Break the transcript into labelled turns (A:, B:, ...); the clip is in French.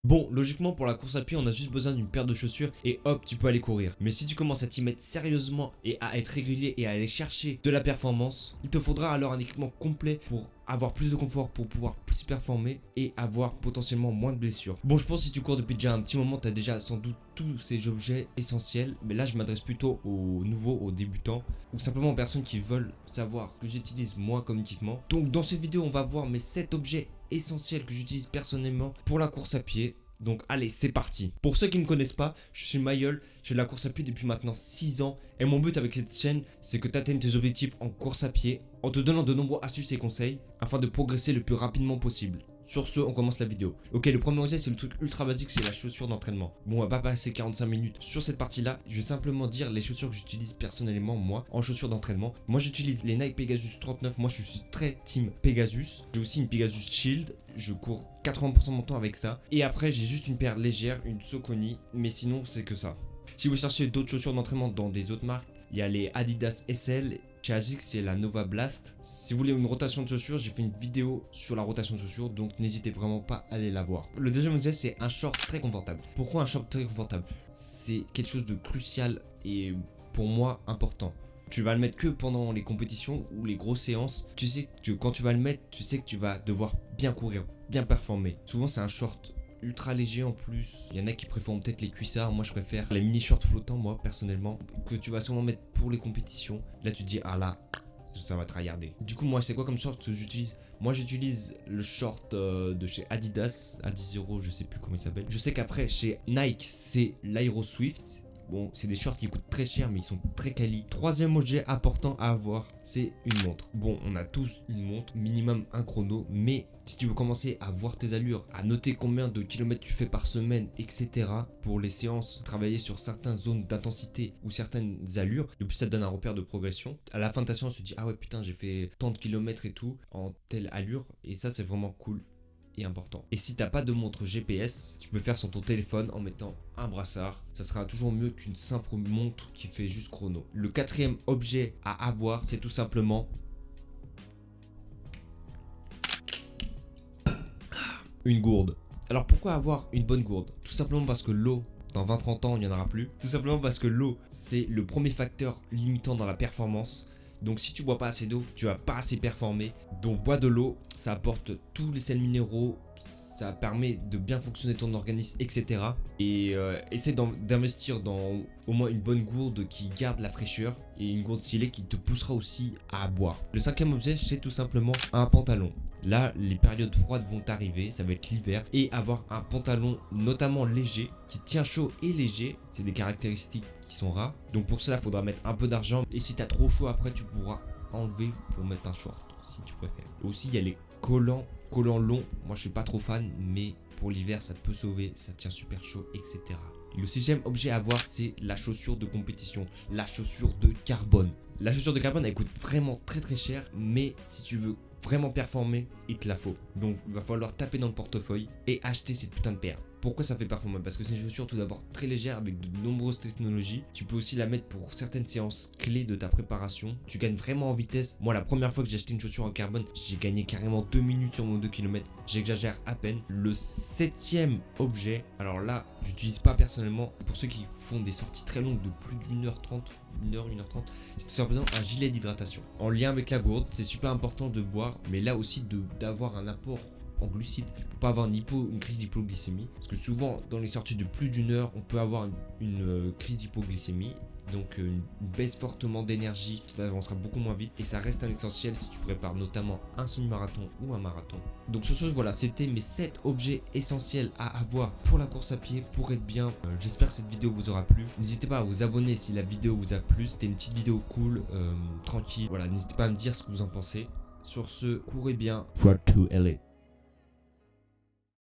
A: Bon, logiquement pour la course à pied on a juste besoin d'une paire de chaussures et hop tu peux aller courir. Mais si tu commences à t'y mettre sérieusement et à être régulier et à aller chercher de la performance, il te faudra alors un équipement complet pour avoir plus de confort, pour pouvoir plus performer et avoir potentiellement moins de blessures. Bon, je pense que si tu cours depuis déjà un petit moment, tu as déjà sans doute tous ces objets essentiels. Mais là, je m'adresse plutôt aux nouveaux, aux débutants ou simplement aux personnes qui veulent savoir ce que j'utilise moi comme équipement. Donc dans cette vidéo, on va voir mes 7 objets essentiels que j'utilise personnellement pour la course à pied. Donc allez, c'est parti. Pour ceux qui ne me connaissent pas, je suis Mayol, je fais de la course à pied depuis maintenant 6 ans et mon but avec cette chaîne, c'est que tu atteignes tes objectifs en course à pied en te donnant de nombreuses astuces et conseils afin de progresser le plus rapidement possible. Sur ce, on commence la vidéo. Ok, le premier objet, c'est le truc ultra basique, c'est la chaussure d'entraînement. Bon, on va pas passer 45 minutes sur cette partie-là. Je vais simplement dire les chaussures que j'utilise personnellement, moi, en chaussures d'entraînement. Moi, j'utilise les Nike Pegasus 39. Moi, je suis très team Pegasus. J'ai aussi une Pegasus Shield. Je cours 80% de mon temps avec ça. Et après, j'ai juste une paire légère, une Saucony. Mais sinon, c'est que ça. Si vous cherchez d'autres chaussures d'entraînement dans des autres marques, il y a les Adidas SL. Chez ASICS, c'est la Nova Blast. Si vous voulez une rotation de chaussures, j'ai fait une vidéo sur la rotation de chaussures, donc n'hésitez vraiment pas à aller la voir. Le deuxième objet, c'est un short très confortable. Pourquoi un short très confortable? C'est quelque chose de crucial et pour moi important. Tu vas le mettre que pendant les compétitions ou les grosses séances. Tu sais que quand tu vas le mettre, tu sais que tu vas devoir bien courir, bien performer. Souvent, c'est un short ultra léger en plus. Il y en a qui préfèrent peut-être les cuissards. Moi je préfère les mini shorts flottants, moi personnellement, que tu vas sûrement mettre pour les compétitions. Là tu te dis ah là ça va tryharder. Du coup moi c'est quoi comme short que j'utilise? Moi j'utilise le short de chez Adidas, Adizero, je sais plus comment il s'appelle. Je sais qu'après chez Nike c'est l'Aero Swift. Bon, c'est des shorts qui coûtent très cher, mais ils sont très quali. Troisième objet important à avoir, c'est une montre. Bon, on a tous une montre, minimum un chrono, mais si tu veux commencer à voir tes allures, à noter combien de kilomètres tu fais par semaine, etc. pour les séances, travailler sur certaines zones d'intensité ou certaines allures, de plus ça te donne un repère de progression. À la fin de ta séance, tu te dis ah ouais putain j'ai fait tant de kilomètres et tout en telle allure, et ça c'est vraiment cool et important. Et si t'as pas de montre GPS, tu peux faire sur ton téléphone en mettant un brassard. Ça sera toujours mieux qu'une simple montre qui fait juste chrono. Le quatrième objet à avoir, c'est tout simplement une gourde. Alors pourquoi avoir une bonne gourde? Tout simplement parce que l'eau, dans 20-30 ans, il n'y en aura plus. Tout simplement parce que l'eau, c'est le premier facteur limitant dans la performance. Donc si tu bois pas assez d'eau, tu vas pas assez performer. Donc bois de l'eau, ça apporte tous les sels minéraux, ça permet de bien fonctionner ton organisme, etc. Et essaie d'investir dans au moins une bonne gourde qui garde la fraîcheur et une gourde stylée qui te poussera aussi à boire. Le cinquième objet, c'est tout simplement un pantalon. Là, les périodes froides vont arriver, ça va être l'hiver, et avoir un pantalon notamment léger, qui tient chaud et léger, c'est des caractéristiques qui sont rares. Donc pour cela, il faudra mettre un peu d'argent, et si tu as trop chaud après, tu pourras enlever pour mettre un short, si tu préfères. Aussi, il y a les collants longs, moi je suis pas trop fan, mais pour l'hiver, ça peut sauver, ça tient super chaud, etc. Et le sixième objet à avoir, c'est la chaussure de compétition, la chaussure de carbone. La chaussure de carbone, elle coûte vraiment très cher, mais si tu veux vraiment performer, il te la faut. Donc il va falloir taper dans le portefeuille et acheter cette putain de paire. Pourquoi ça fait performer? Parce que c'est une chaussure tout d'abord très légère avec de nombreuses technologies. Tu peux aussi la mettre pour certaines séances clés de ta préparation. Tu gagnes vraiment en vitesse. Moi la première fois que j'ai acheté une chaussure en carbone, j'ai gagné carrément 2 minutes sur mon 2 km. J'exagère à peine. Le septième objet, alors là j'utilise pas personnellement. Pour ceux qui font des sorties très longues de plus d'1h30, 1h30, c'est tout simplement un gilet d'hydratation. En lien avec la gourde, c'est super important de boire, mais là aussi d'avoir un apport en glucides pour pas avoir une crise d'hypoglycémie, parce que souvent dans les sorties de plus d'une heure on peut avoir une crise d'hypoglycémie, donc une baisse fortement d'énergie, ça avancera beaucoup moins vite et ça reste un essentiel si tu prépares notamment un semi-marathon ou un marathon. Donc sur ce voilà, c'était mes 7 objets essentiels à avoir pour la course à pied pour être bien. J'espère que cette vidéo vous aura plu. N'hésitez pas à vous abonner si la vidéo vous a plu, c'était une petite vidéo cool, tranquille. Voilà, n'hésitez pas à me dire ce que vous en pensez. Sur ce, courez bien. For to LA.